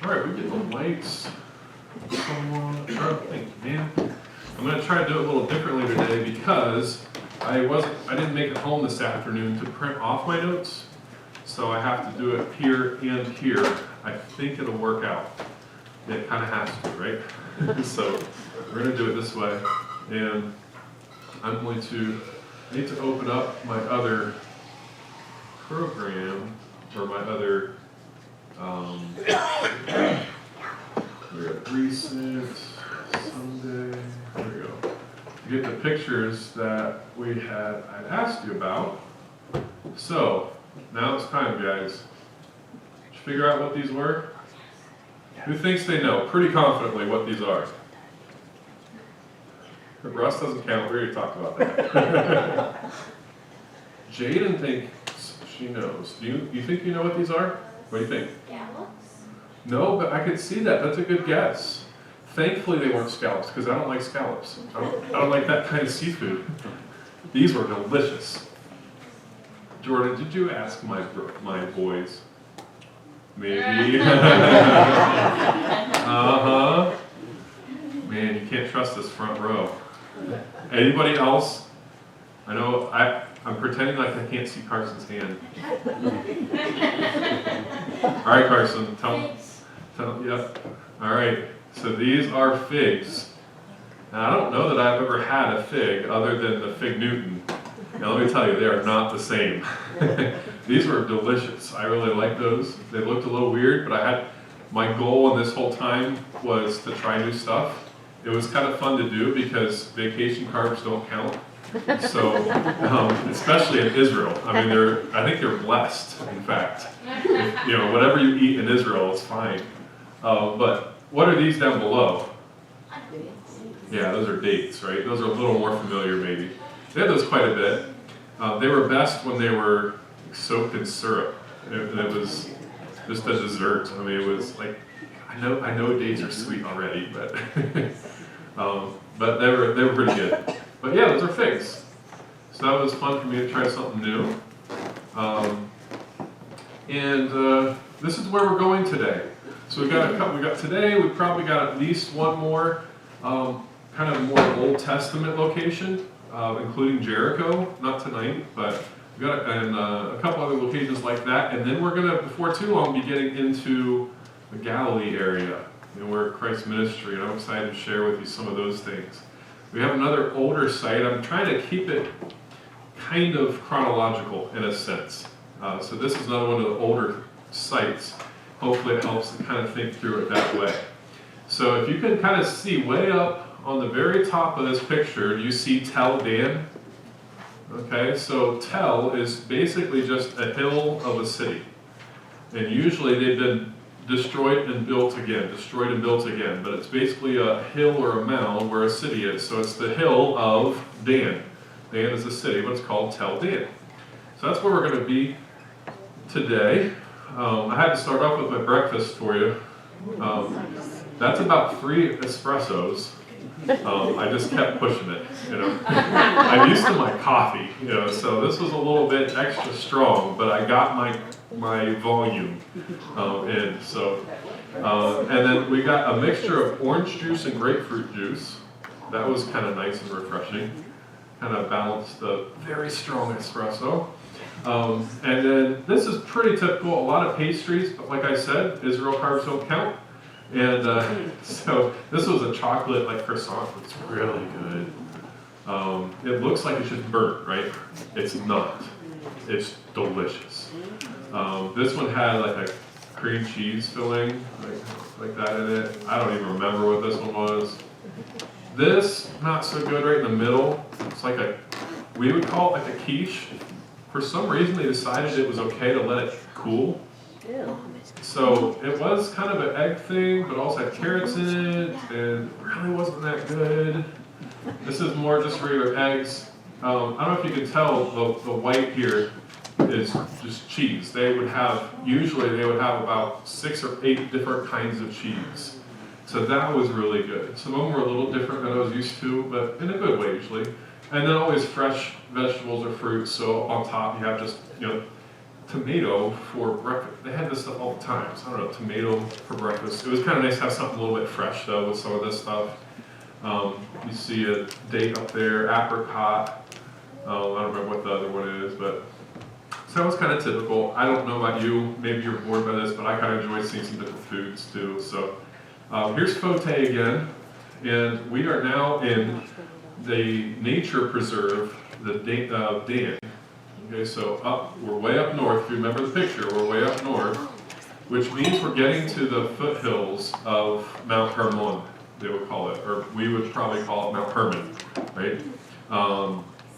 All right, we get the lights. Someone, I'm trying to think, man. I'm gonna try to do it a little differently today because I didn't make it home this afternoon to print off my notes, so I have to do it here and here. I think it'll work out. It kind of has to, right? So we're gonna do it this way, and I need to open up my other program, or my other, we got recent, Sunday, there we go. To get the pictures that I'd asked you about. So, now it's time, guys. Did you figure out what these were? Who thinks they know pretty confidently what these are? Russ doesn't count, we already talked about that. Jaden thinks she knows. Do you think you know what these are? What do you think? Scallops? No, but I could see that. That's a good guess. Thankfully they weren't scallops, because I don't like scallops. I don't like that kind of seafood. These were delicious. Jordan, did you ask my boys? Maybe. Uh-huh. Man, you can't trust this front row. Anybody else? I know I'm pretending like I can't see Carson's hand. All right, Carson, tell, yep. All right, so these are figs. Now, I don't know that I've ever had a fig other than the fig Newton. Now, let me tell you, they are not the same. These were delicious. I really like those. They looked a little weird, but my goal in this whole time was to try new stuff. It was kind of fun to do because vacation carbs don't count. So, especially in Israel, I mean, I think they're blessed, in fact. Whatever you eat in Israel is fine. But what are these down below? Yeah, those are dates, right? Those are a little more familiar, maybe. They had those quite a bit. They were best when they were soaked in syrup. It was just a dessert. I mean, it was like, I know dates are sweet already, but but they were pretty good. But yeah, those are figs. So that was fun for me to try something new. This is where we're going today. So we probably got at least one more kind of more Old Testament location, including Jericho. Not tonight, but we got a couple other locations like that. And then we're gonna, before too long, be getting into the Galilee area, where Christ's ministry, and I'm excited to share with you some of those things. We have another older site. I'm trying to keep it kind of chronological in a sense. So this is another one of the older sites. Hopefully it helps to kind of think through it that way. So if you can kind of see way up on the very top of this picture, you see Tel Dan. Okay, so Tel is basically just a hill of a city. And usually they've been destroyed and built again, but it's basically a hill or a mound where a city is. So it's the hill of Dan. Dan is a city, but it's called Tel Dan. So that's where we're going to be today. I had to start off with my breakfast for you. That's about 3 espressos. I just kept pushing it, I'm used to my coffee, so this was a little bit extra strong, but I got my volume in. So, and then we got a mixture of orange juice and grapefruit juice. That was kind of nice and refreshing. Kind of balanced the very strong espresso. And then this is pretty typical, a lot of pastries, but like I said, Israel carbs don't count. And so this was a chocolate croissant. It's really good. It looks like it's just burnt, right? It's not. It's delicious. This one had like a cream cheese filling, like that in it. I don't even remember what this one was. This, not so good right in the middle. It's like we would call it like a quiche. For some reason they decided it was okay to let it cool. Ew. So it was kind of an egg thing, but also had carrots in it, and it really wasn't that good. This is more just regular eggs. I don't know if you can tell, the white here is just cheese. Usually they would have about 6 or 8 different kinds of cheese. So that was really good. Some of them were a little different than I was used to, but in a good way usually. And then always fresh vegetables or fruits, so on top you have just, tomato for breakfast. They had this stuff all the time. So I don't know, tomato for breakfast. It was kind of nice to have something a little bit fresh though with some of this stuff. You see a date up there, apricot. I don't remember what the other one is, but so that was kind of typical. I don't know about you, maybe you're bored by this, but I kind of enjoy seeing some different foods too. So here's Fote again, and we are now in the nature preserve, the Dan. Okay, so we're way up north. If you remember the picture, we're way up north, which means we're getting to the foothills of Mount Hermon, they would call it, or we would probably call it Mount Hermon, right?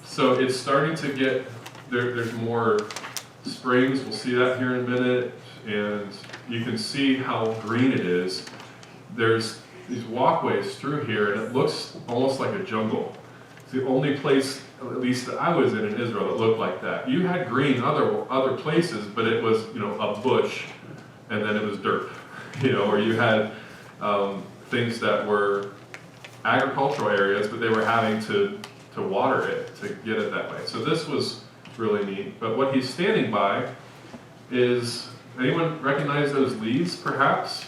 So it's starting to get, there's more springs, we'll see that here in a minute, and you can see how green it is. There's these walkways through here, and it looks almost like a jungle. It's the only place, at least that I was in Israel, that looked like that. You had green other places, but it was, you know, a bush, and then it was dirt, you know, or you had things that were agricultural areas, but they were having to water it to get it that way. So this was really neat. But what he's standing by is, anyone recognize those leaves, perhaps?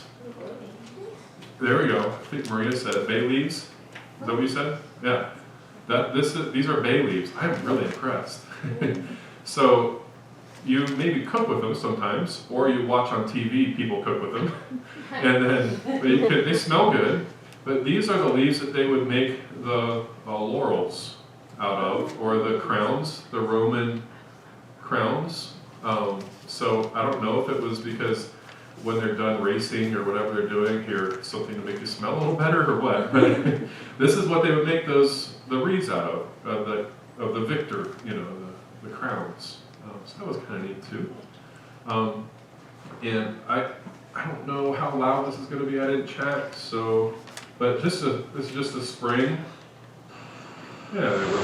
There we go. I think Maria said it. Bay leaves? Is that what you said? Yeah. These are bay leaves. I'm really impressed. So you maybe cook with them sometimes, or you watch on TV people cook with them, and then they smell good. But these are the leaves that they would make the laurels out of, or the crowns, the Roman crowns. So I don't know if it was because when they're done racing or whatever they're doing here, something to make you smell a little better or what. But this is what they would make the wreaths out of the victor, you know, the crowns. So that was kind of neat too. And I don't know how loud this is going to be. I didn't check. So, but this is just a spring. Yeah, they were.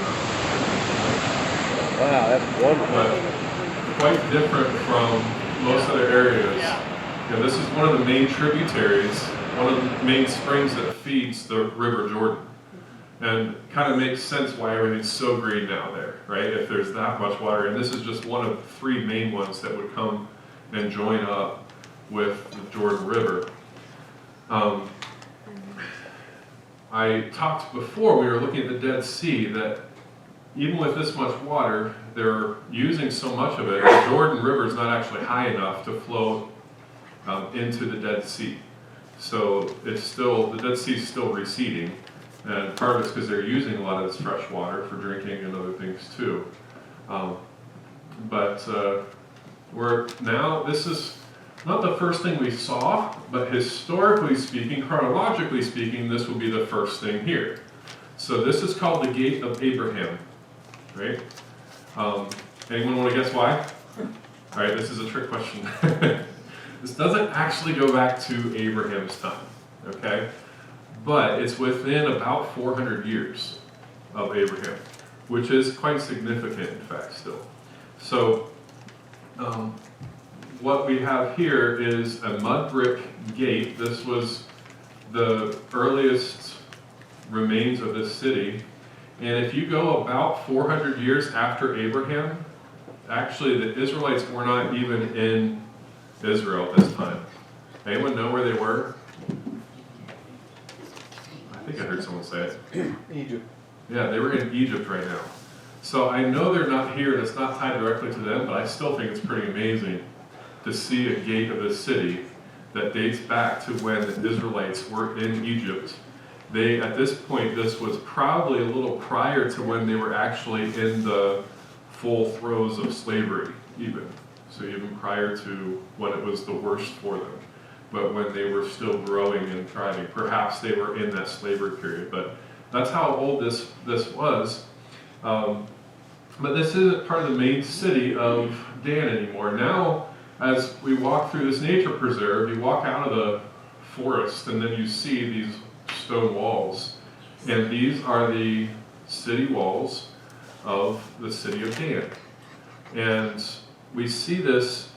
Wow, that's wonderful. But quite different from most other areas. You know, this is one of the main tributaries, one of the main springs that feeds the River Jordan. And kind of makes sense why everything's so green down there, right? If there's that much water. And this is just one of three main ones that would come and join up with the Jordan River. I talked before, we were looking at the Dead Sea, that even with this much water, they're using so much of it, the Jordan River is not actually high enough to flow into the Dead Sea. So it's still, the Dead Sea is still receding, and part of it's because they're using a lot of this fresh water for drinking and other things too. We're now, this is not the first thing we saw, but historically speaking, chronologically speaking, this will be the first thing here. So this is called the Gate of Abraham, right? Anyone want to guess why? All right, this is a trick question. This doesn't actually go back to Abraham's time, okay? But it's within about 400 years of Abraham, which is quite significant, in fact, still. So what we have here is a mud brick gate. This was the earliest remains of this city. And if you go about 400 years after Abraham, actually the Israelites were not even in Israel at this time. Anyone know where they were? I think I heard someone say it. Egypt. Yeah, they were in Egypt right now. So I know they're not here, and it's not tied directly to them, but I still think it's pretty amazing to see a gate of a city that dates back to when the Israelites were in Egypt. They, at this point, this was probably a little prior to when they were actually in the full throes of slavery, even. So even prior to when it was the worst for them. But when they were still growing and thriving. Perhaps they were in that slavery period, but that's how old this was. But this isn't part of the main city of Dan anymore. Now, as we walk through this nature preserve, you walk out of the forest and then you see these stone walls. And these are the city walls of the city of Dan. And we see this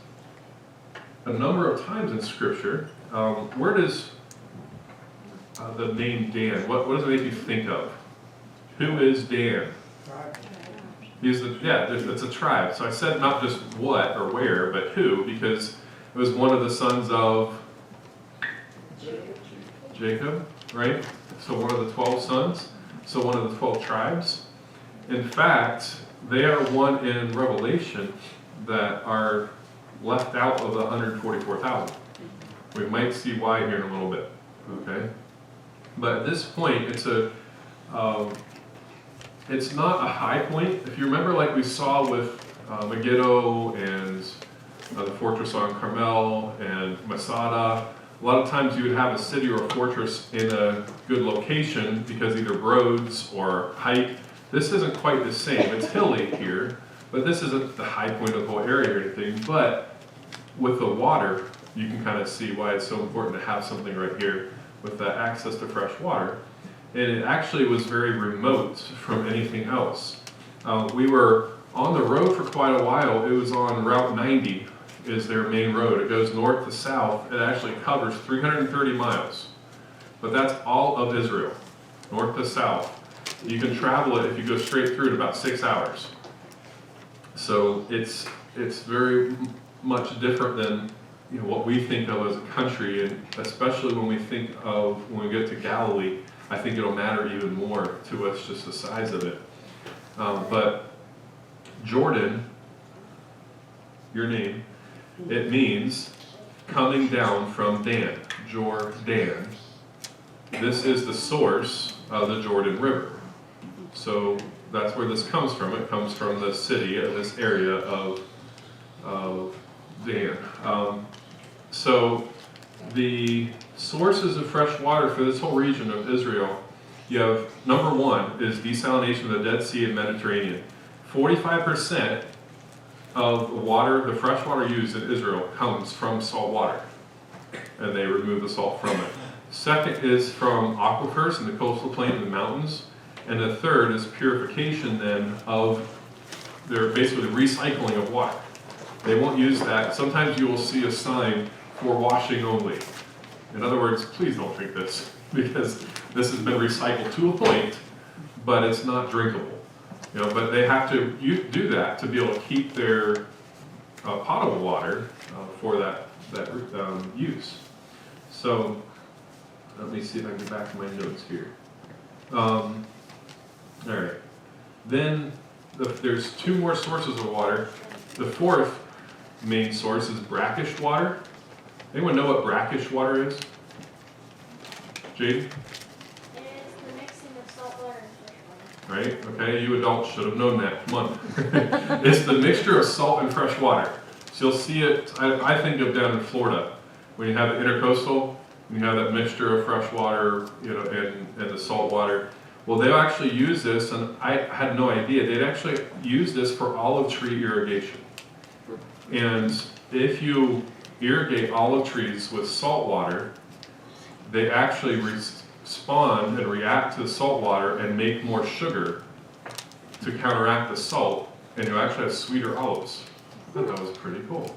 a number of times in Scripture. Where does the name Dan, what does it make you think of? Who is Dan? It's a tribe. So I said not just what or where, but who, because it was one of the sons of Jacob, right? So one of the 12 sons, so one of the 12 tribes. In fact, they are one in Revelation that are left out of the 144,000. We might see why here in a little bit, okay? But at this point, it's not a high point. If you remember, like we saw with Megiddo and the fortress on Carmel and Masada, a lot of times you would have a city or a fortress in a good location because either roads or height. This isn't quite the same. It's hilly here, but this isn't the high point of the whole area or anything. But with the water, you can kind of see why it's so important to have something right here with the access to fresh water. And it actually was very remote from anything else. We were on the road for quite a while. It was on Route 90 is their main road. It goes north to south. It actually covers 330 miles. But that's all of Israel, north to south. You can travel it if you go straight through in about 6 hours. So it's very much different than what we think of as a country, and especially when we get to Galilee, I think it'll matter even more to us, just the size of it. But Jordan, your name, it means coming down from Dan, Jordan. This is the source of the Jordan River. So that's where this comes from. It comes from the city of this area of Dan. So the sources of fresh water for this whole region of Israel, you have number one is desalination of the Dead Sea and Mediterranean. 45% of the water, the fresh water used in Israel, comes from salt water, and they remove the salt from it. Second is from aquifers in the coastal plain and the mountains, and the third is purification then of their basically recycling of water. They won't use that. Sometimes you will see a sign for washing only. In other words, please don't drink this, because this has been recycled to a point, but it's not drinkable. But they have to do that to be able to keep their potable water for that use. So let me see if I can get back to my notes here. All right. Then there's two more sources of water. The fourth main source is brackish water. Anyone know what brackish water is? Jade? It's the mixing of salt water and fresh water. Right? Okay, you adults should have known that. Come on. It's the mixture of salt and fresh water. So you'll see it, I think of down in Florida, when you have the intercoastal, and you have that mixture of fresh water, and the salt water. Well, they'll actually use this, and I had no idea, they'd actually use this for olive tree irrigation. And if you irrigate olive trees with salt water, they actually respond and react to the salt water and make more sugar to counteract the salt, and you actually have sweeter olives. I thought that was pretty cool.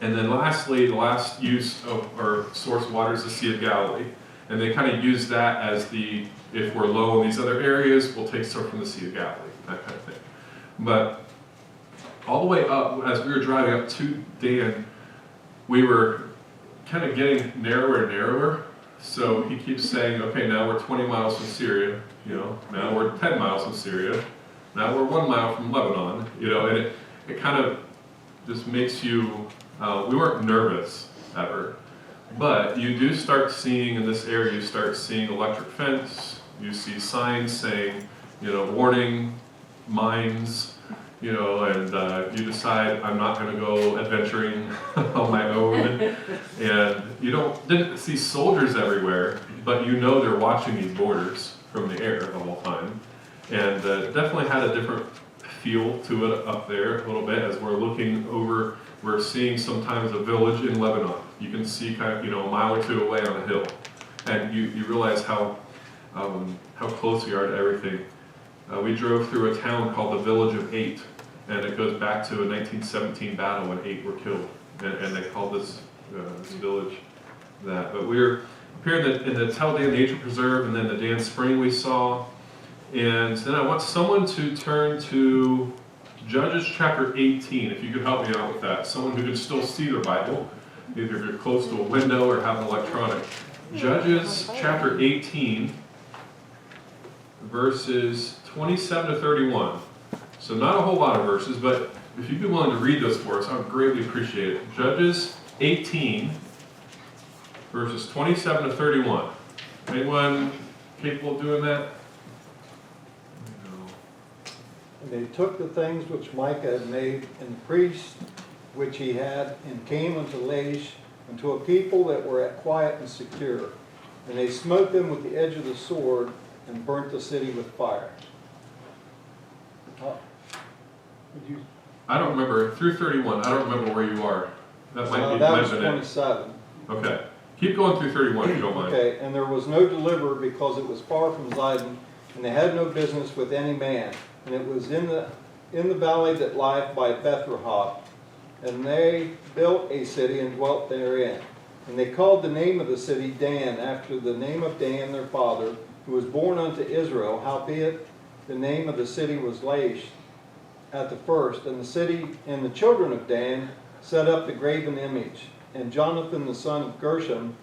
And then lastly, the last use of our source of water is the Sea of Galilee. And they kind of use that as if we're low in these other areas, we'll take stuff from the Sea of Galilee, that kind of thing. But all the way up, as we were driving up to Dan, we were kind of getting narrower and narrower. So he keeps saying, okay, now we're 20 miles from Syria, now we're 10 miles from Syria, now we're 1 mile from Lebanon, and it kind of just makes you, we weren't nervous ever. But you do start seeing in this area, you start seeing electric fence, you see signs saying, warning, mines, and you decide I'm not going to go adventuring on my own. And you didn't see soldiers everywhere, but they're watching these borders from the air the whole time. And definitely had a different feel to it up there a little bit as we're looking over. We're seeing sometimes a village in Lebanon. You can see kind of, a mile or two away on a hill. And you realize how close we are to everything. We drove through a town called the Village of 8, and it goes back to a 1917 battle when 8 were killed. And they called this village that. But we were up here in the Tel Dan Nature Preserve, and then the Dan Spring we saw. And then I want someone to turn to Judges chapter 18, if you could help me out with that. Someone who can still see their Bible, either if you're close to a window or have an electronic. Judges chapter 18, verses 27 to 31. So not a whole lot of verses, but if you'd be willing to read those for us, I would greatly appreciate it. Judges 18, verses 27 to 31. Anyone capable of doing that? And they took the things which Micah had made, and the priests which he had, and came unto Laish, unto a people that were quiet and secure. And they smote them with the edge of the sword, and burnt the city with fire. Would you, I don't remember, through 31, I don't remember where you are. That might be, that might was have been it. 27. Okay. Keep going through 31 if you don't mind. Okay, and there was no deliverer because it was far from Zidon, and they had no business with any man. And it was in the valley that lieth by Beth-Rahab. And they built a city and dwelt therein. And they called the name of the city Dan, after the name of Dan their father, who was born unto Israel. Howbeit the name of the city was Laish at the first. And the city and the children of Dan set up the graven image. And Jonathan the son of Gershom,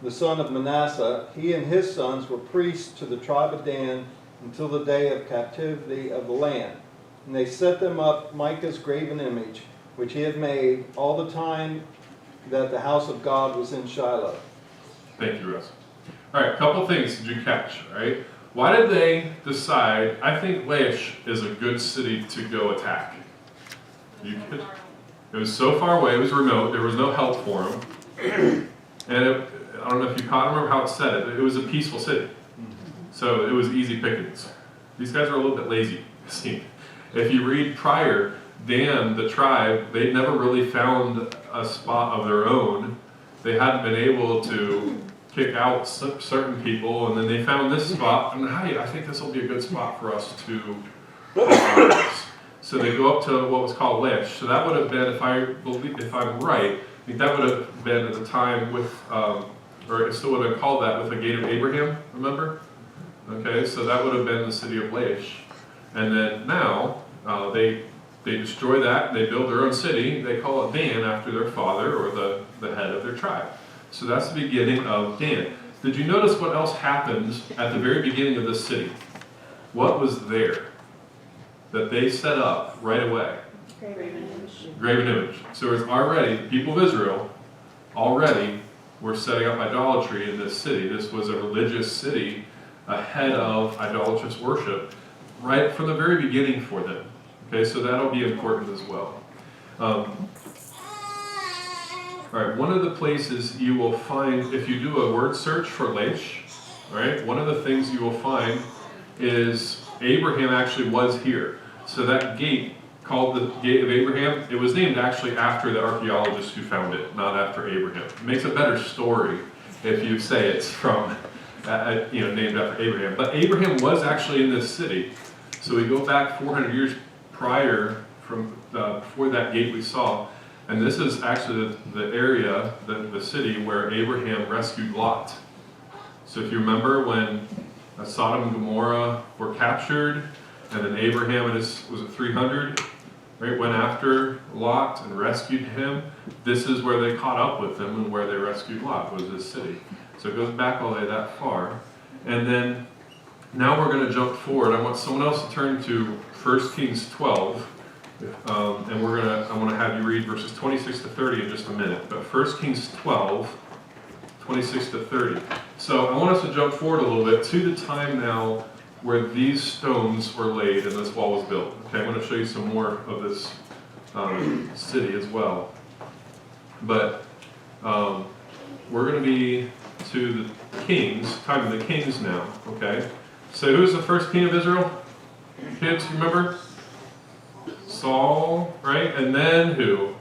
the son of Manasseh, he and his sons were priests to the tribe of Dan until the day of captivity of the land. And they set them up Micah's graven image, which he had made all the time that the house of God was in Shiloh. Thank you, Russ. All right, a couple things did you catch, all right? Why did they decide, I think Laish is a good city to go attack? It was so far away, it was remote, there was no help for them. And I don't know if you caught, I don't remember how it said it, but it was a peaceful city. So it was easy pickings. These guys are a little bit lazy, it seemed. If you read prior, Dan, the tribe, they never really found a spot of their own. They hadn't been able to kick out certain people, and then they found this spot, and hey, I think this will be a good spot for us to So they go up to what was called Laish. So that would have been, if I'm right, I think that would have been at the time with, or it still would have been called that with the Gate of Abraham, remember? Okay, so that would have been the city of Laish. And then now, they destroy that, they build their own city, they call it Dan after their father or the head of their tribe. So that's the beginning of Dan. Did you notice what else happened at the very beginning of this city? What was there that they set up right away? Graven image. Graven image. So it's already, the people of Israel already were setting up idolatry in this city. This was a religious city ahead of idolatrous worship right from the very beginning for them. Okay, so that'll be important as well. All right, one of the places you will find, if you do a word search for Laish, all right, one of the things you will find is Abraham actually was here. So that gate, called the Gate of Abraham, it was named actually after the archaeologist who found it, not after Abraham. It makes a better story if you say it's from, named after Abraham. But Abraham was actually in this city. So we go back 400 years prior from before that gate we saw, and this is actually the area, the city where Abraham rescued Lot. So if you remember when Sodom and Gomorrah were captured, and then Abraham and his, was it 300, right, went after Lot and rescued him. This is where they caught up with him and where they rescued Lot, was this city. So it goes back all the way that far. And then now we're going to jump forward. I want someone else to turn to 1 Kings 12, and I'm going to have you read verses 26 to 30 in just a minute. But 1 Kings 12, 26 to 30. So I want us to jump forward a little bit to the time now where these stones were laid and this wall was built. Okay, I'm going to show you some more of this city as well. But we're going to be to the kings, time of the kings now. Okay, so who's the first king of Israel? Kids, remember? Saul, right? And then who?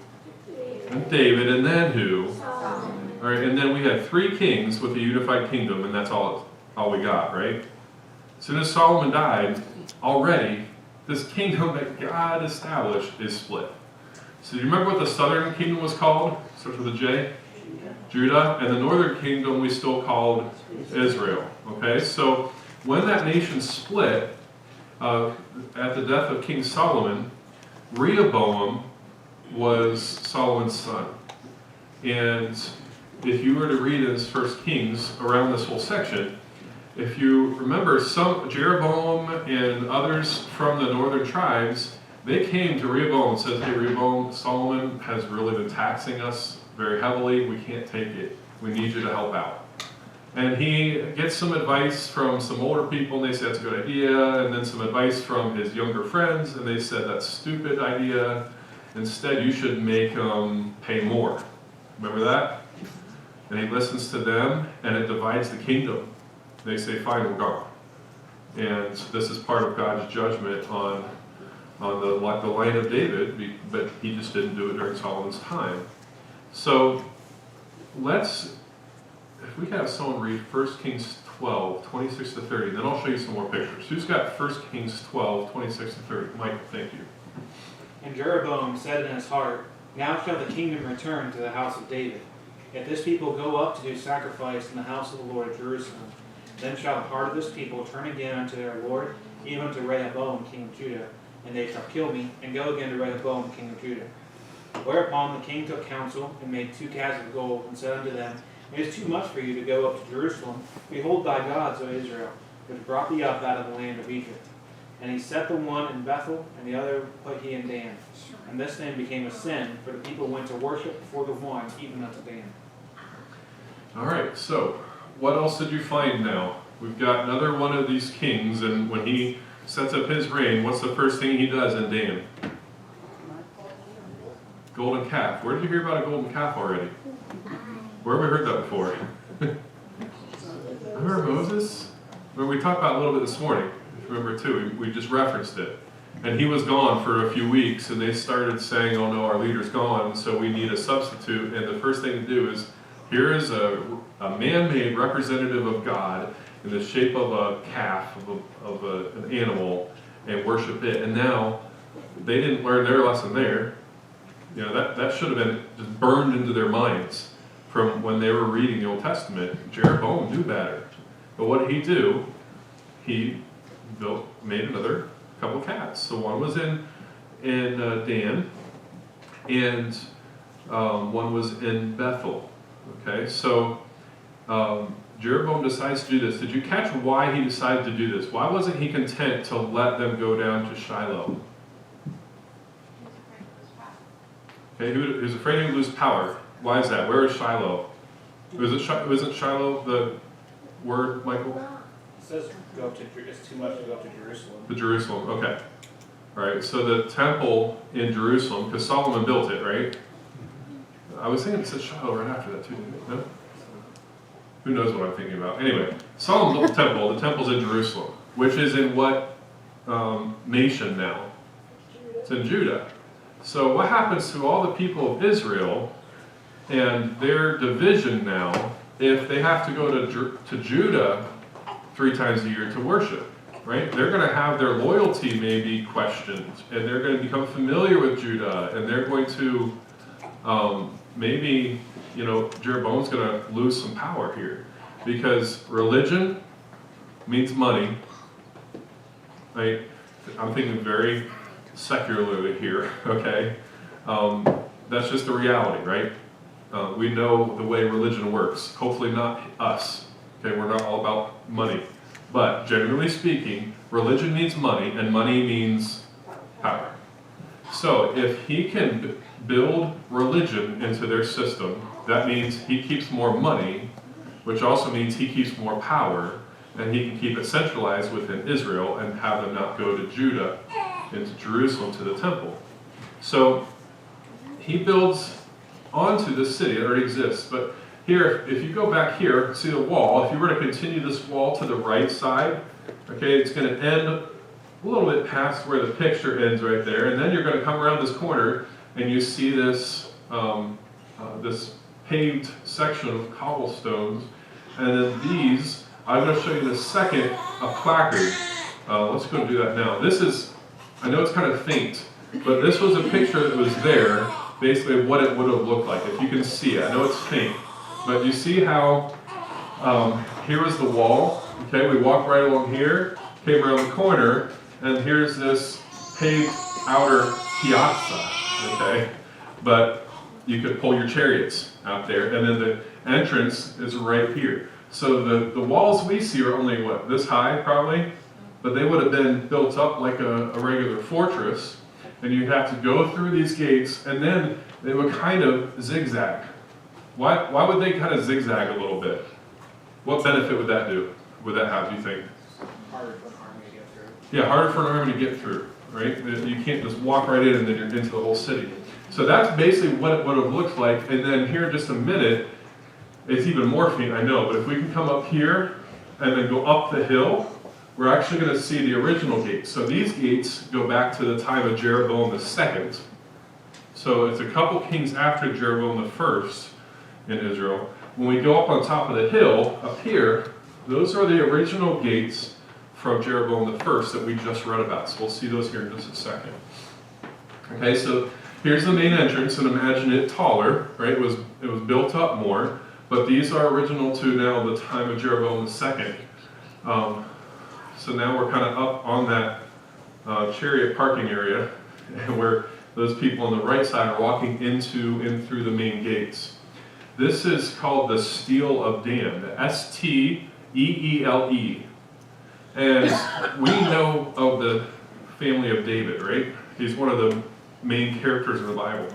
And David, and then who? All right, and then we had 3 kings with a unified kingdom, and that's all we got, right? As soon as Solomon died, already, this kingdom that God established is split. So do you remember what the southern kingdom was called? Starts with a J? Judah. And the northern kingdom we still called Israel. Okay, so when that nation split, at the death of King Solomon, Rehoboam was Solomon's son. And if you were to read in this First Kings around this whole section, if you remember, some Jeroboam and others from the northern tribes, they came to Rehoboam and said, "Hey, Rehoboam, Solomon has really been taxing us very heavily. We can't take it. We need you to help out." And he gets some advice from some older people, and they say that's a good idea, and then some advice from his younger friends, and they said that's a stupid idea. Instead, you should make them pay more. Remember that? And he listens to them, and it divides the kingdom. They say, "Fine, we're gone." And this is part of God's judgment on the line of David, but he just didn't do it during Solomon's time. So if we have someone read 1 Kings 12, 26 to 30, then I'll show you some more pictures. Who's got 1 Kings 12, 26 to 30? Mike, thank you. And Jeroboam said in his heart, "Now shall the kingdom return to the house of David. If this people go up to do sacrifice in the house of the Lord at Jerusalem, then shall the heart of this people turn again unto their Lord, even unto Rehoboam king of Judah, and they shall kill me, and go again to Rehoboam king of Judah." Whereupon the king took counsel, and made 2 calves of gold, and said unto them, "It is too much for you to go up to Jerusalem. Behold thy gods, O Israel, which brought thee up out of the land of Egypt." And he set the one in Bethel, and the other put he in Dan. And this thing became a sin, for the people went to worship before the one, even unto Dan. All right, so what else did you find now? We've got another one of these kings, and when he sets up his reign, what's the first thing he does in Dan? Golden calf. Where did you hear about a golden calf already? Where have we heard that before? Remember Moses? Well, we talked about it a little bit this morning. If you remember too, we just referenced it. And he was gone for a few weeks, and they started saying, "Oh no, our leader's gone, so we need a substitute." And the first thing to do is, here is a man-made representative of God in the shape of a calf, of an animal, and worship it. And now, they didn't learn their lesson there. You know, that should have been just burned into their minds from when they were reading the Old Testament. Jeroboam knew better. But what did he do? He made another couple calves. So one was in Dan, and one was in Bethel. Okay, so Jeroboam decides to do this. Did you catch why he decided to do this? Why wasn't he content to let them go down to Shiloh? Okay, he was afraid he would lose power. Why is that? Where is Shiloh? Wasn't Shiloh the word, Michael? It says go up to, it's too much to go up to Jerusalem. To Jerusalem, okay. All right, so the temple in Jerusalem, because Solomon built it, right? I was thinking it said Shiloh right after that too, didn't it? No? Who knows what I'm thinking about? Anyway, Solomon built the temple. The temple's in Jerusalem, which is in what nation now? It's in Judah. So what happens to all the people of Israel and their division now if they have to go to Judah 3 times a year to worship, right? They're going to have their loyalty maybe questioned, and they're going to become familiar with Judah, and they're going to maybe, Jeroboam's going to lose some power here, because religion means money, right? I'm thinking very secularly here, okay? That's just the reality, right? We know the way religion works. Hopefully not us, okay? We're not all about money. But generally speaking, religion means money, and money means power. So if he can build religion into their system, that means he keeps more money, which also means he keeps more power, and he can keep it centralized within Israel and have them not go to Judah, into Jerusalem, to the temple. So he builds onto this city that already exists. But here, if you go back here, see the wall, if you were to continue this wall to the right side, okay, it's going to end a little bit past where the picture ends right there, and then you're going to come around this corner and you see this this paved section of cobblestones, and then these, I'm going to show you in a second, a placard. Let's go do that now. This is, I know it's kind of faint, but this was a picture that was there, basically of what it would have looked like, if you can see it. I know it's faint, but you see how here was the wall, okay, we walked right along here, came around the corner, and here's this paved outer piazza, okay? But you could pull your chariots out there, and then the entrance is right here. So the walls we see are only, what, this high probably? But they would have been built up like a regular fortress, and you'd have to go through these gates, and then they would kind of zigzag. Why would they kind of zigzag a little bit? What benefit would that do? Would that have, do you think? Harder for an army to get through. Yeah, harder for an army to get through, right? You can't just walk right in and then you're into the whole city. So that's basically what it looks like. And then here in just a minute, it's even more faint, I know, but if we can come up here and then go up the hill, we're actually going to see the original gates. So these gates go back to the time of Jeroboam II. So it's a couple kings after Jeroboam I in Israel. When we go up on top of the hill, up here, those are the original gates from Jeroboam I that we just read about. So we'll see those here in just a second. Okay, so here's the main entrance, and imagine it taller, right? It was built up more, but these are original to now the time of Jeroboam II. So now we're kind of up on that chariot parking area, where those people on the right side are walking in through the main gates. This is called the Stele of Dan, the Steele. And we know of the family of David, right? He's one of the main characters in the Bible.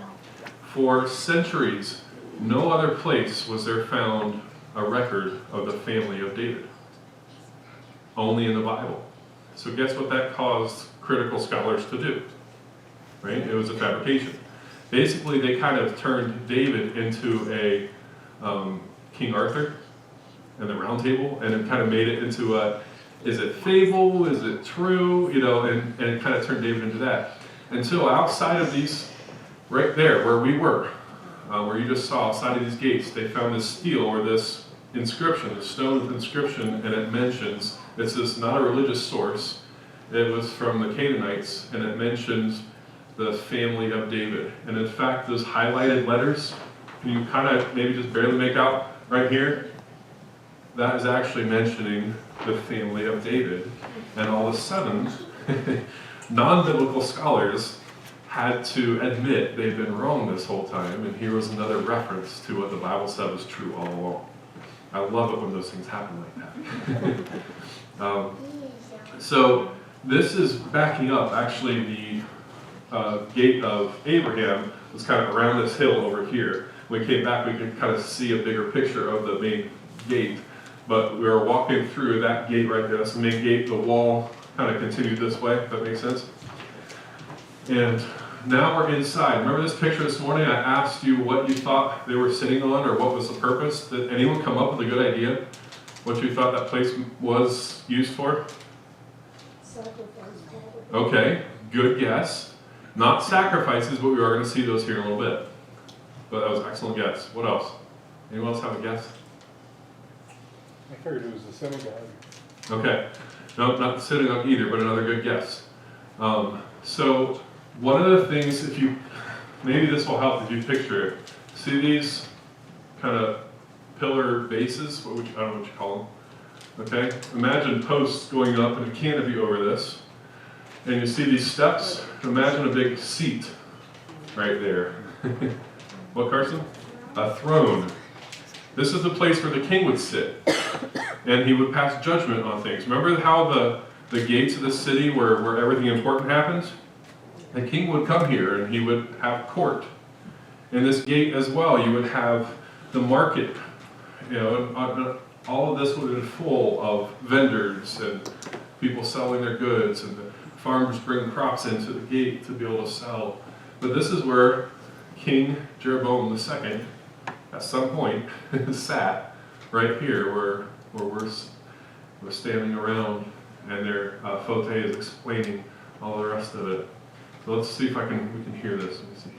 For centuries, no other place was there found a record of the family of David. Only in the Bible. So guess what that caused critical scholars to do? Right? It was a fabrication. Basically, they kind of turned David into a King Arthur and the Round Table, and it kind of made it into a, is it fable, is it true, and it kind of turned David into that. Until outside of these, right there, where we were, where you just saw outside of these gates, they found this stele, or this inscription, this stone inscription, and it mentions, it's not a religious source, it was from the Canaanites, and it mentions the family of David. And in fact, those highlighted letters, can you kind of maybe just barely make out right here? That is actually mentioning the family of David. And all of a sudden, non-biblical scholars had to admit they've been wrong this whole time, and here was another reference to what the Bible said was true all along. I love it when those things happen like that. So this is backing up, actually the gate of Abraham was kind of around this hill over here. When we came back, we could kind of see a bigger picture of the main gate. But we were walking through that gate right there. That's the main gate. The wall kind of continued this way, if that makes sense. And now we're inside. Remember this picture this morning? I asked you what you thought they were sitting on, or what was the purpose. Did anyone come up with a good idea? What you thought that place was used for? Okay, good guess. Not sacrifices, but we are going to see those here in a little bit. But that was an excellent guess. What else? Anyone else have a guess? I figured it was the synagogue. Okay. No, not the synagogue either, but another good guess. So one of the things, maybe this will help if you picture it. See these kind of pillar bases? I don't know what you call them. Okay? Imagine posts going up and a canopy over this. And you see these steps. Imagine a big seat right there. What, Carson? A throne. This is the place where the king would sit. And he would pass judgment on things. Remember how the gates of the city where everything important happens? The king would come here and he would have court. In this gate as well, you would have the market. And all of this would have been full of vendors and people selling their goods, and the farmers bring crops into the gate to be able to sell. But this is where King Jeroboam II, at some point, sat right here where we're standing around, and their Fote is explaining all the rest of it. So let's see if we can hear this. Let me see.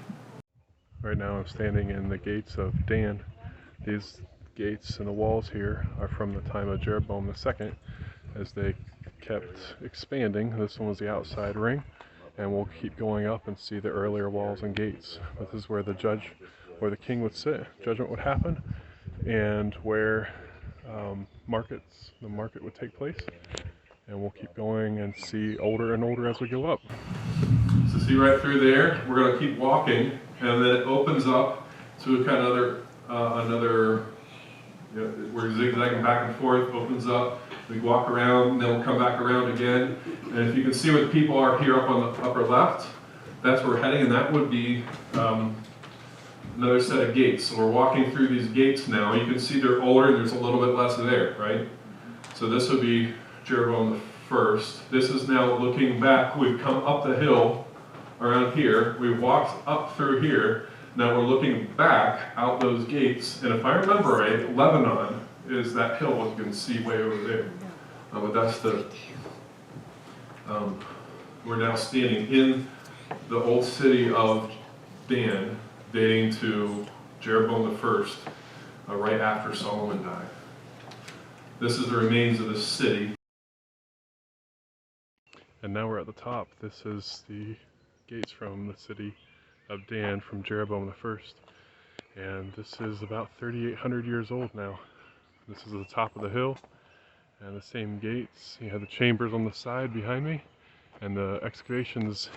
Right now I'm standing in the gates of Dan. These gates and the walls here are from the time of Jeroboam II, as they kept expanding. This one was the outside ring, and we'll keep going up and see the earlier walls and gates. But this is where the king would sit, judgment would happen, and where the market would take place. and we'll keep going and see older and older as we go up. So see right through there, we're going to keep walking, and then it opens up to a kind of another, you know, we're zigzagging back and forth, opens up, we walk around, then we'll come back around again. And if you can see where the people are here up on the upper left, that's where we're heading, and that would be another set of gates. So we're walking through these gates now. You can see they're older and there's a little bit less there, right? So this would be Jeroboam the first. This is now looking back. We've come up the hill around here. We've walked up through here. Now we're looking back out those gates. And if I remember right, Lebanon is that hill you can see way over there. But that's the, we're now standing in the old city of Dan, dating to Jeroboam the first, right after Solomon died. This is the remains of the city. And now we're at the top. This is the gates from the city of Dan from Jeroboam the first. And this is about 3,800 years old now. This is the top of the hill, and the same gates. You have the chambers on the side behind me, and the excavations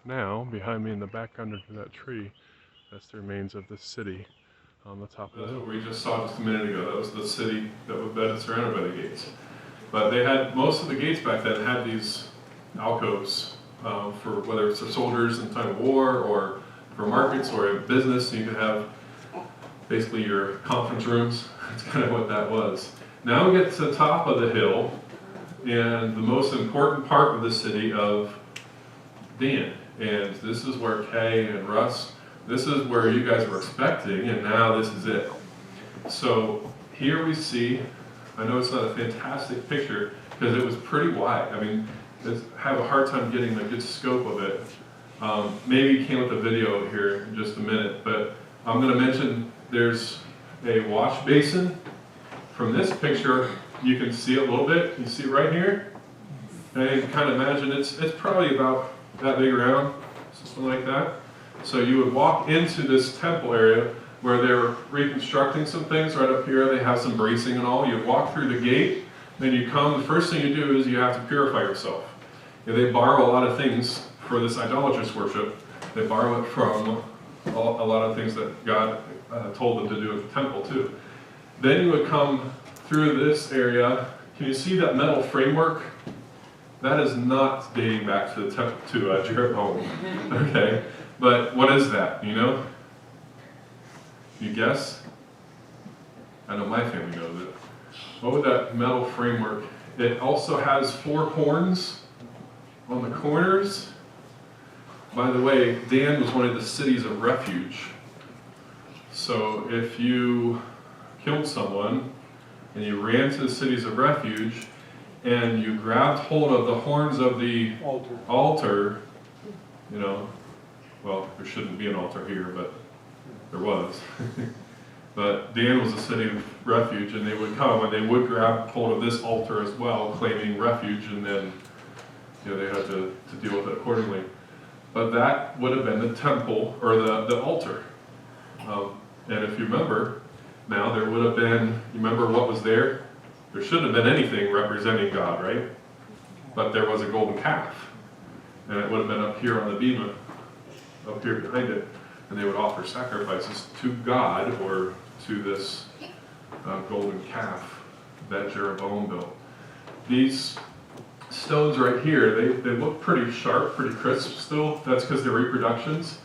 now behind me in the background of that tree. That's the remains of the city on the top of the hill. That's what we just saw just a minute ago. That was the city that is surrounded by the gates. But they had, most of the gates back then had these alcoves for whether it's for soldiers in time of war or for markets or a business. You could have basically your conference rooms. That's kind of what that was. Now we get to the top of the hill and the most important part of the city of Dan. And this is where Kay and Russ, this is where you guys were expecting, and now this is it. So here we see, I know it's not a fantastic picture because it was pretty wide. I mean, I have a hard time getting a good scope of it. Maybe you can with the video here in just a minute, but I'm going to mention there's a wash basin. From this picture, you can see it a little bit. You see it right here? And you can kind of imagine it's probably about that big around, something like that. So you would walk into this temple area where they're reconstructing some things right up here. They have some bracing and all. You walk through the gate, then you come. The first thing you do is you have to purify yourself. And they borrow a lot of things for this idolatrous worship. They borrow it from a lot of things that God told them to do at the temple too. Then you would come through this area. Can you see that metal framework? That is not dating back to the temple to Jeroboam. Okay, but what is that? You know? You guess? I know my family knows it. What would that metal framework? It also has 4 horns on the corners. By the way, Dan was one of the cities of refuge. So if you killed someone and you ran to the cities of refuge and you grabbed hold of the horns of the altar, you know, well, there shouldn't be an altar here, but there was. But Dan was a city of refuge, and they would come and they would grab hold of this altar as well, claiming refuge, and then they had to deal with it accordingly. But that would have been the temple, or the altar. And if you remember, now there would have been, you remember what was there? There shouldn't have been anything representing God, right? But there was a golden calf. And it would have been up here on the bema, up here behind it. And they would offer sacrifices to God or to this golden calf that Jeroboam built. These stones right here, they look pretty sharp, pretty crisp still. That's because they're reproductions.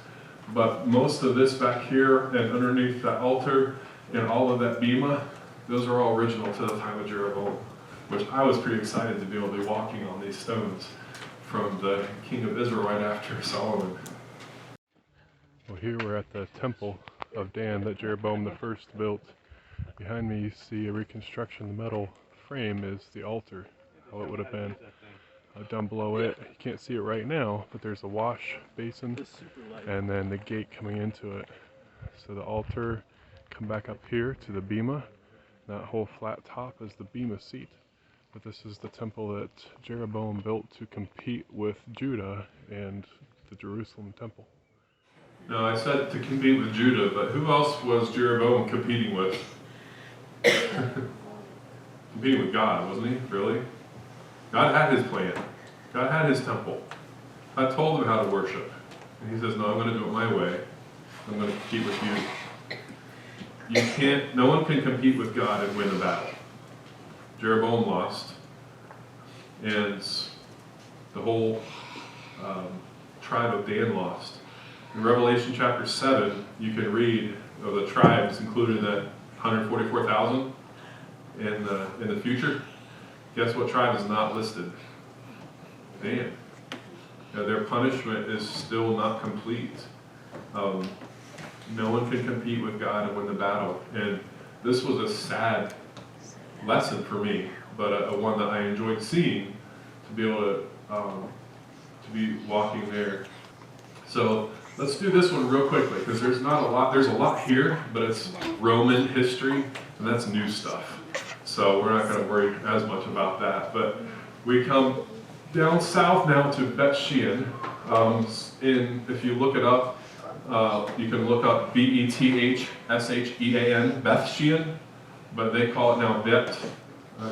But most of this back here and underneath that altar and all of that bema, those are all original to the time of Jeroboam, which I was pretty excited to be able to be walking on these stones from the king of Israel right after Solomon. Well, here we're at the temple of Dan that Jeroboam the first built. Behind me you see a reconstruction. The metal frame is the altar, how it would have been. Down below it, you can't see it right now, but there's a wash basin and then the gate coming into it. So the altar, come back up here to the bema. That whole flat top is the bema seat. But this is the temple that Jeroboam built to compete with Judah and the Jerusalem temple. No, I said to compete with Judah, but who else was Jeroboam competing with? Competing with God, wasn't he? Really? God had his plan. God had his temple. God told him how to worship. And he says, no, I'm going to do it my way. I'm going to compete with you. No one can compete with God and win the battle. Jeroboam lost. And the whole tribe of Dan lost. In Revelation chapter 7, you can read of the tribes included in that 144,000 in the future. Guess what tribe is not listed? Dan. Their punishment is still not complete. No one can compete with God and win the battle. And this was a sad lesson for me, but a one that I enjoyed seeing, to be able to be walking there. So let's do this one real quickly, because there's not a lot. There's a lot here, but it's Roman history, and that's new stuff. So we're not going to worry as much about that. But we come down south now to Bet Shean. If you look it up, you can look up Bethshean, Beth Shean, but they call it now Bet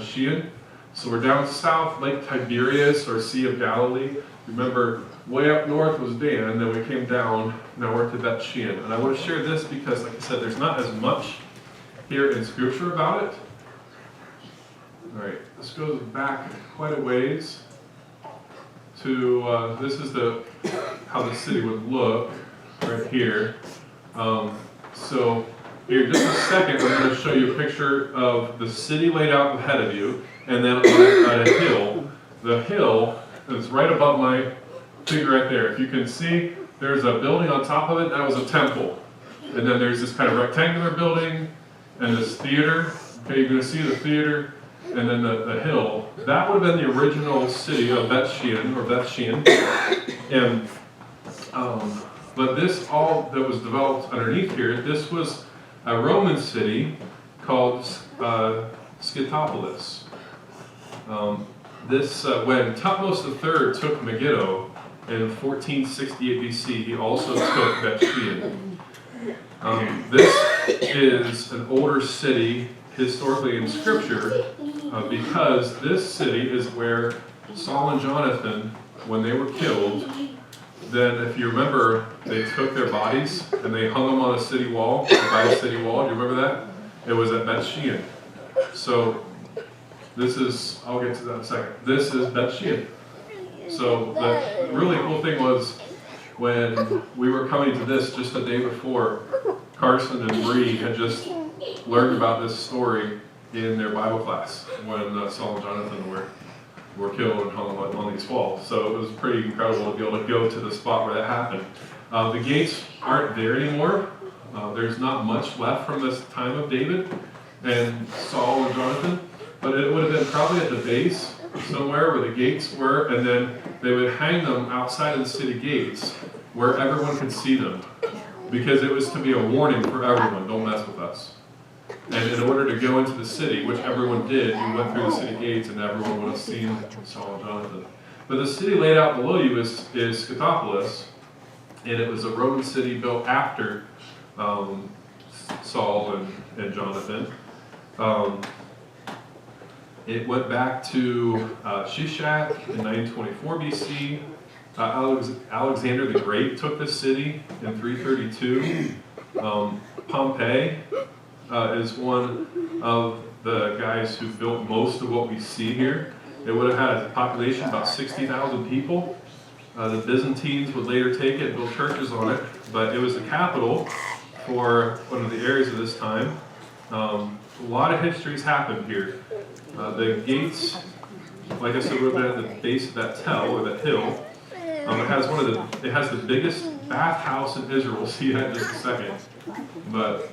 Shean. So we're down south, Lake Tiberias, or Sea of Galilee. Remember, way up north was Dan, then we came down, now we're to Bet Shean. And I want to share this because, like I said, there's not as much here in Scripture about it. All right, this goes back quite a ways to, this is how the city would look right here. So here, just a second, I'm going to show you a picture of the city laid out ahead of you, and then on a hill. The hill is right above my finger right there. If you can see, there's a building on top of it, that was a temple. And then there's this kind of rectangular building, and this theater. Okay, you're going to see the theater, and then the hill. That would have been the original city of Bet Shean, or Beth Shean. And, but this all that was developed underneath here, this was a Roman city called Scythopolis. When Thutmose III took Megiddo in 1468 BC, he also took Bet Shean. This is an older city historically in Scripture because this city is where Saul and Jonathan, when they were killed, then if you remember, they took their bodies and they hung them on a city wall, by a city wall. Do you remember that? It was at Bet Shean. So this is, I'll get to that in a second. This is Bet Shean. So the really cool thing was when we were coming to this just the day before, Carson and Bree had just learned about this story in their Bible class when Saul and Jonathan were killed and hung on these walls. So it was pretty incredible to be able to go to the spot where that happened. The gates aren't there anymore. There's not much left from this time of David and Saul and Jonathan, but it would have been probably at the base somewhere where the gates were, and then they would hang them outside of the city gates where everyone could see them, because it was to be a warning for everyone, don't mess with us. And in order to go into the city, which everyone did, you went through the city gates and everyone would have seen Saul and Jonathan. But the city laid out below you is Scythopolis, and it was a Roman city built after Saul and Jonathan. It went back to Shishak in 924 BC. Alexander the Great took this city in 332. Pompey is one of the guys who built most of what we see here. It would have had a population of about 60,000 people. The Byzantines would later take it and build churches on it, but it was the capital for one of the areas of this time. A lot of history's happened here. The gates, like I said, would have been at the base of that tell, or that hill. It has the biggest bathhouse in Israel. We'll see that in just a second. But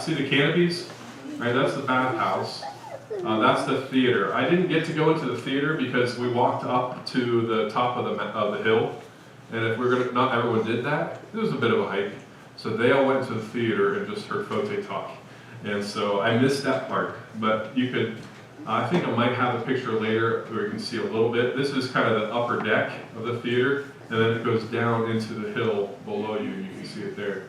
see the canopies? Right, that's the bathhouse. That's the theater. I didn't get to go into the theater because we walked up to the top of the hill, and if not everyone did that. It was a bit of a hike, so they all went to the theater and just heard Fote talk, and so I missed that part. But you could, I think I might have a picture later where you can see a little bit. This is kind of the upper deck of the theater, and then it goes down into the hill below you, and you can see it there.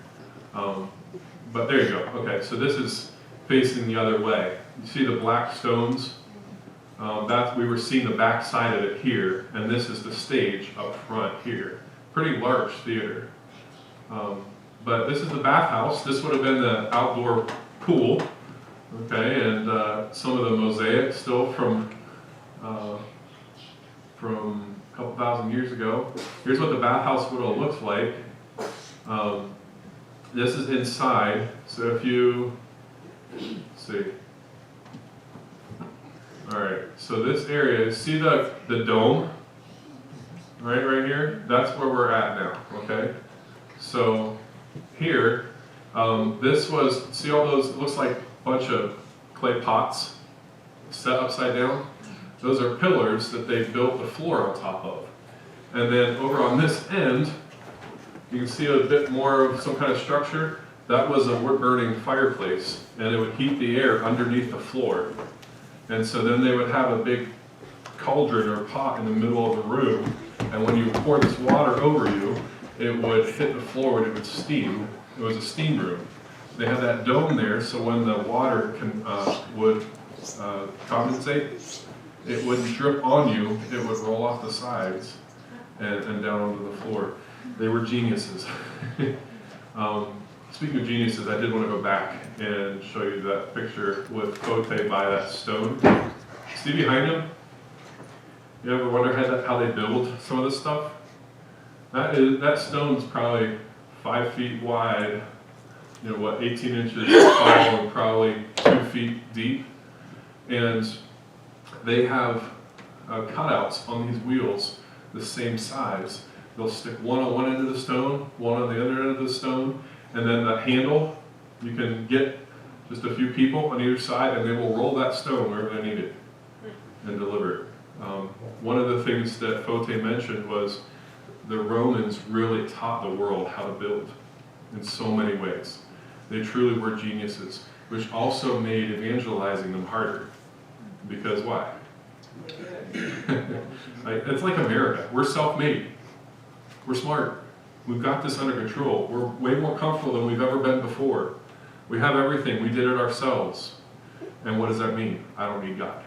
But there you go. Okay, so this is facing the other way. You see the black stones we were seeing the back side of it here, and this is the stage up front here. Pretty large theater. But this is the bathhouse. This would have been the outdoor pool, okay, and some of the mosaics still from a couple thousand years ago. Here's what the bathhouse would have looked like. This is inside, so if you, let's see. All right, so this area, see the dome, right here? That's where we're at now, okay? So here, this was, see all those, it looks like a bunch of clay pots set upside down? Those are pillars that they built the floor on top of. And then over on this end, you can see a bit more of some kind of structure. That was a wood-burning fireplace, and it would heat the air underneath the floor. And so then they would have a big cauldron or pot in the middle of the room, and when you pour this water over you, it would hit the floor and it would steam. It was a steam room. They had that dome there, so when the water would condensate, it wouldn't drip on you, it would roll off the sides and down onto the floor. They were geniuses. Speaking of geniuses, I did want to go back and show you that picture with Cote by that stone. See behind him? You ever wonder how they build some of this stuff? That stone's probably 5 feet wide, 18 inches tall and probably 2 feet deep. And they have cutouts on these wheels the same size. They'll stick one on one end of the stone, one on the other end of the stone, and then the handle, you can get just a few people on either side and they will roll that stone wherever they need it and deliver it. One of the things that Fote mentioned was the Romans really taught the world how to build in so many ways. They truly were geniuses, which also made evangelizing them harder. Because why? It's like America. We're self-made. We're smart. We've got this under control. We're way more comfortable than we've ever been before. We have everything. We did it ourselves. And what does that mean? I don't need God.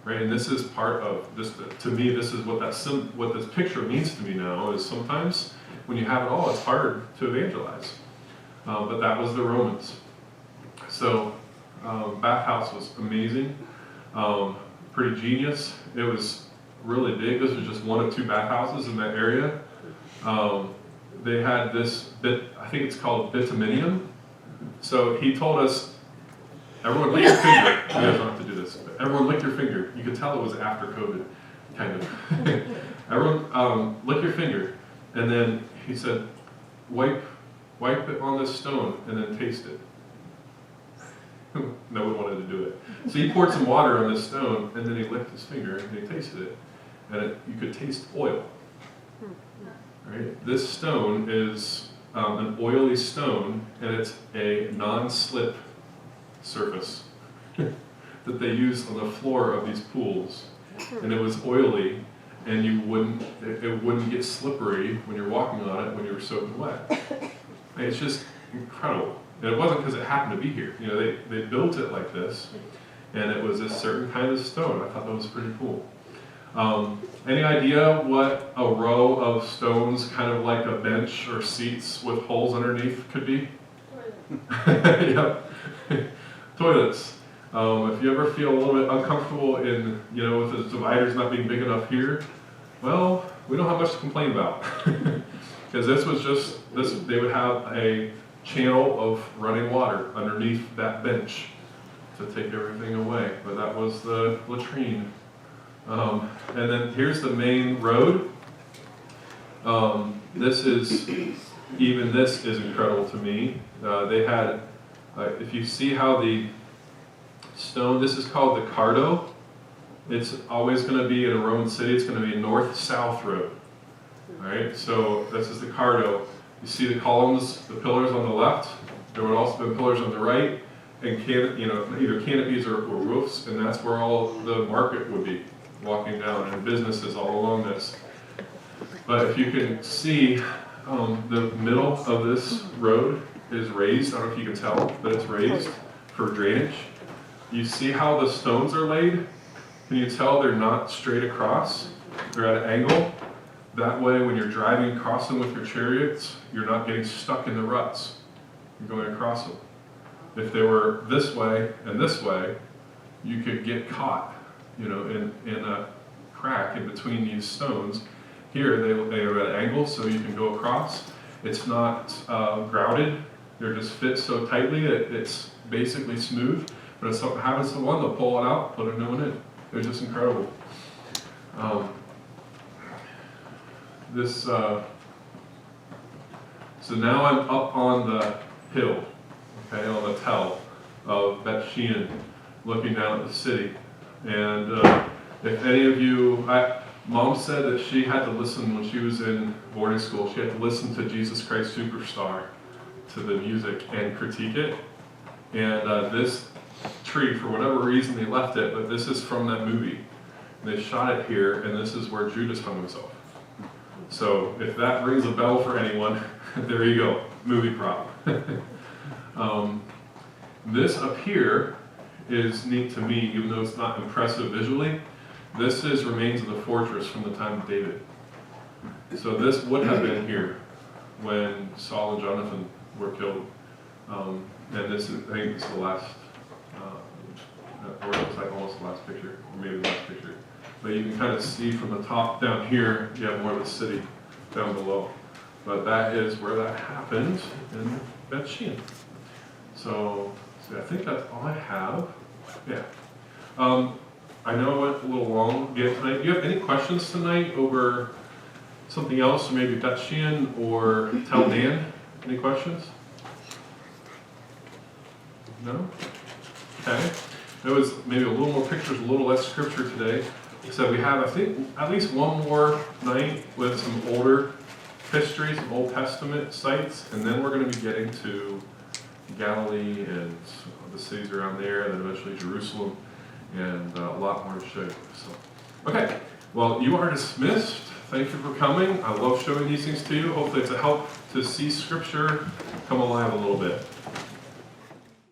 Right? And this is part of this. To me, this is what this picture means to me now. Is sometimes when you have it all, it's hard to evangelize. But that was the Romans. So bathhouse was amazing. Pretty genius. It was really big. This was just one of 2 bathhouses in that area. They had this bit, I think it's called bituminium. So he told us, everyone lick your finger. You guys don't have to do this, but everyone lick your finger. You could tell it was after COVID, kind of. Everyone lick your finger. And then he said, wipe it on this stone and then taste it. No one wanted to do it. So he poured some water on this stone and then he licked his finger and he tasted it. And you could taste oil. Right? This stone is an oily stone, and it's a non-slip surface that they use on the floor of these pools. And it was oily, and it wouldn't get slippery when you're walking on it when you were soaking wet. And it's just incredible. And it wasn't because it happened to be here. They built it like this, and it was a certain kind of stone. I thought that was pretty cool. Any idea what a row of stones, kind of like a bench or seats with holes underneath, could be? Yep. Toilets. If you ever feel a little bit uncomfortable in, with the dividers not being big enough here, well, we don't have much to complain about. Because they would have a channel of running water underneath that bench to take everything away. But that was the latrine. And then here's the main road. This is incredible to me. They had, if you see how the stone, this is called the Cardo. It's always going to be in a Roman city, it's going to be a north-south road. All right, so this is the Cardo. You see the columns, the pillars on the left. There would also be pillars on the right, and either canopies or roofs, and that's where all the market would be, walking down, and businesses all along this. But if you can see, the middle of this road is raised. I don't know if you can tell, but it's raised for drainage. You see how the stones are laid? Can you tell they're not straight across? They're at an angle. That way, when you're driving across them with your chariots, you're not getting stuck in the ruts. You're going across them. If they were this way and this way, you could get caught, in a crack in between these stones. Here, they are at an angle, so you can go across. It's not grouted. They're just fit so tightly that it's basically smooth. But if something happens to one, they'll pull it out, put a new one in. They're just incredible. So now I'm up on the hill, okay, on the tell of Beit, looking down at the city. And if any of you, Mom said that she had to listen when she was in boarding school. She had to listen to Jesus Christ Superstar, to the music, and critique it. And this tree, for whatever reason they left it, but this is from that movie. They shot it here, and this is where Judas hung himself. So if that rings a bell for anyone, there you go, movie prop. This up here is neat to me, even though it's not impressive visually. This is remains of the fortress from the time of David. So this would have been here when Saul and Jonathan were killed. And this is, I think this is the last, or it looks like almost the last picture, or maybe the last picture. But you can kind of see from the top down here, you have more of the city down below. But that is where that happened in Beit. So I think that's all I have. Yeah. I know I went a little long again tonight. Do you have any questions tonight over something else, or maybe Beit or Tel Dan? Any questions? No? Okay. There was maybe a little more pictures, a little less scripture today. So we have, I think, at least one more night with some older history, some Old Testament sites, and then we're going to be getting to Galilee and the cities around there, and then eventually Jerusalem, and a lot more to show you. So, okay, well, you are dismissed. Thank you for coming. I love showing these things to you. Hopefully it's a help to see Scripture come alive a little bit.